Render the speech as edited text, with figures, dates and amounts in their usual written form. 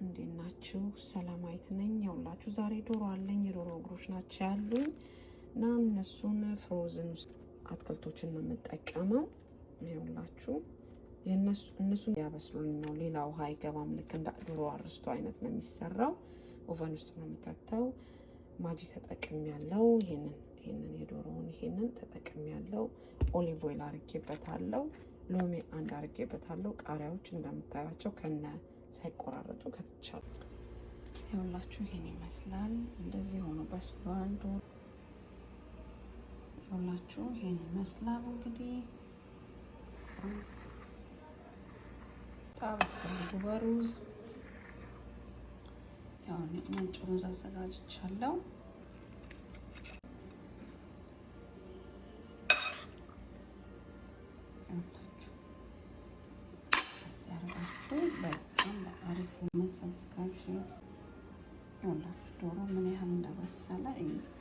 እንዴት ናችሁ? ሰላማዊት ነኝ። ያውላችሁ ዛሬ ዶሮ አለኝ። የዶሮ እግሮች ናቸው ያሉኝ እና እነሱን ፍሮዝን አትክልቶችን ነው የምጠቀመው። ያውላችሁ እነሱን ያበስሉልኝ ነው። ሌላ ውሃ አይገባም። ልክ እንደ ዶሮ አርስቶ አይነት ነው የሚሰራው። ኦቨን ውስጥ ነው የምከተው። ማጂ ተጠቅሜያለሁ። ይሄንን የዶሮውን ይሄንን ተጠቅሜያለሁ። ኦሊቭ ኦይል አርጌበታለሁ። ሎሚ አንድ አርጌበታለሁ። ቃሪያዎች እንደምታዩቸው ከነ ሳይቆራረጡ ከትቻለሁ። ያውላችሁ ይሄን ይመስላል። እንደዚህ ሆኖ በስሏል ዶሮ። ያውላችሁ ይሄን ይመስላል። እንግዲህ ታበት ፈልጉ በሩዝ ያው ነጭ ሩዝ አዘጋጅቻለሁ። በጣም አሪፍ ነው። ሰብስክራይብ ሼር ያውላችሁ ዶሮ ምን ያህል እንደበሰለ እዩት።